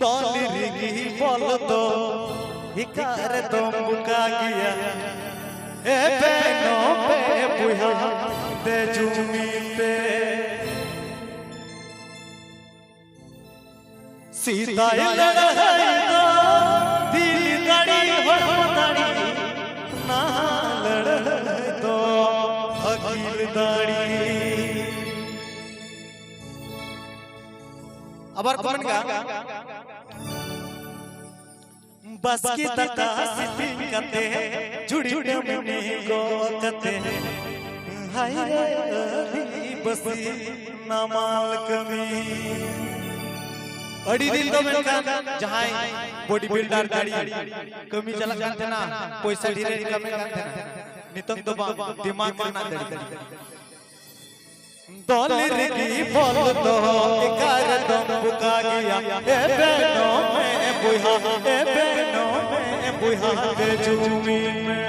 डॉलरी बोल दो हिकार तुम बुका गया ए बेनो पे बुहा दे जुमी पे सीधा लड़ाई दो दिल दाड़ी हो दाड़ी ना लड़ दो अकील दाड़ी अबर कौन का बस की तका सिपिंग करते जुड़ी डमनी को करते हाय रे बसी नमाल कमी अड़ी दिन तो मैं जहाँ बॉडी बिल्डर गाड़ी कमी चला करते ना पैसा धीरे कमी करते ना नितंग तो दिमाग में ना दड़ी डॉलरी की बोल दो इकार तुम बुका गया ए बेनो में बुहा ए बेनो में बुहा के जुमी में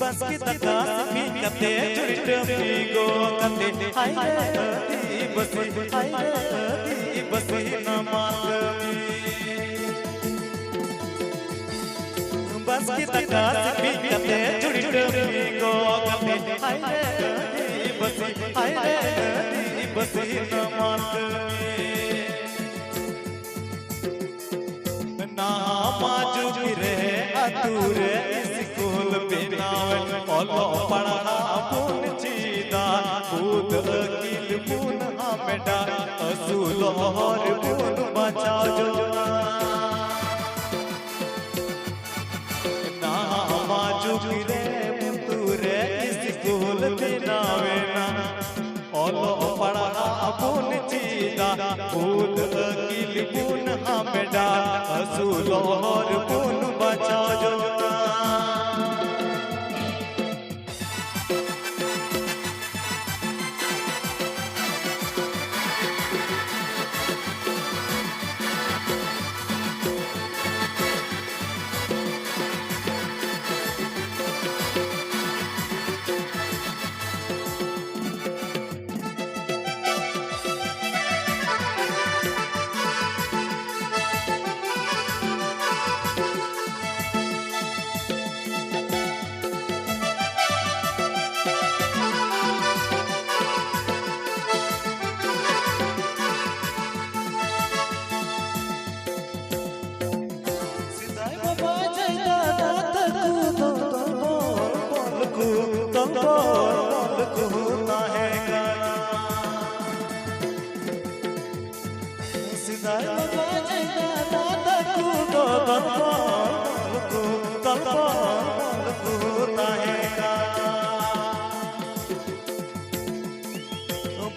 बस की तका भी करते जुड़ी गो करते हाय रे बस न मालूमी बस की तका भी करते जुड़ी गो करते हाय रे बस न मालूमी ना माजू रहे अधूरे ओलो पढ़ा पुन चीदा खुद अकील पुन हमेडा असूल और पुन बचा जो ना माजू रे पुतुरे स्कूल बिनावे ना ओलो पढ़ा पुन चीदा खुद अकील पुन हमेडा असूल और पुन बचा जो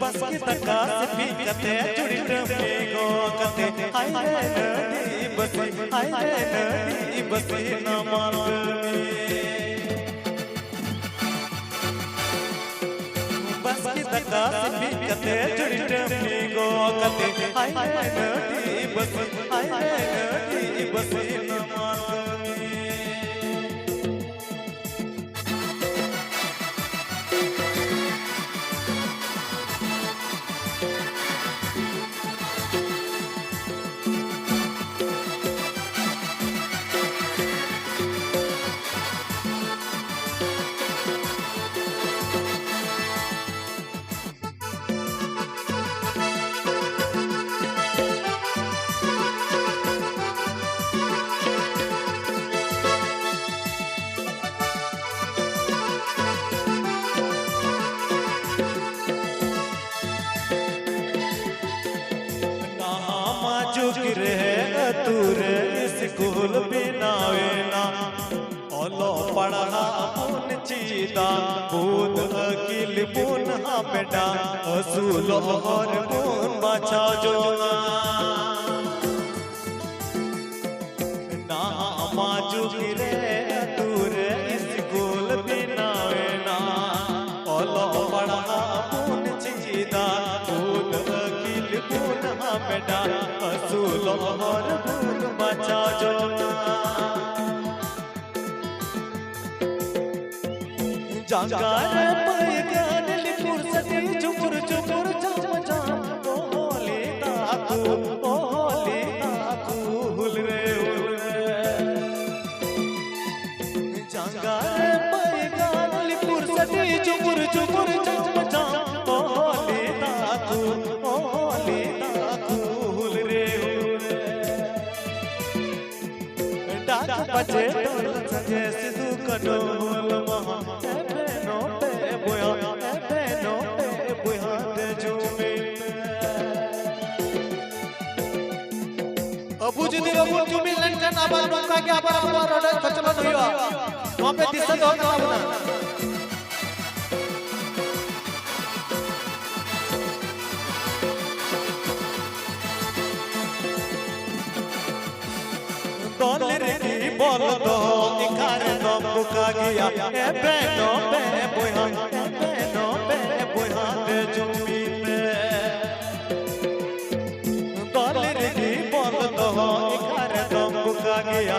बस की तका भी करते जुड़ी डमनी गो करते हाय रे बस न मालूमी बस की तका भी करते जुड़ी डमनी गो करते हाय रे बस न मालूमी दूरे स्कूल बिनावे ना ओलो पढ़ा पुन चीदा बुध अकिल पुन बेटा असूल और पुन बचा जो ना माजू गिरे दूरे स्कूल बिनावे ना ओलो पढ़ा पुन चीदा बुध अकिल पुन बेटा असूल और पुन बचा जो जागार पैगान लिपुर सती चुपुर चुपुर जाम जाम ओले ताकू हुल रे जागार पैगान लिपुर सती चुपुर चुपुर जाम जाम ओले ताकू हुल रे डाक बजे तोर सजे सिधु कनोल महा अबू जी ने अबू जुमिल लंकन आबाद बंका के आबाद रोड खचमत हुआ वहां पे दिसत हो ना बना डॉलर की बोल दो इकार दो बुका गया ए बेनो बे बुहा दे जुमी पे डॉलर की बोल दो इकार दो बुका गया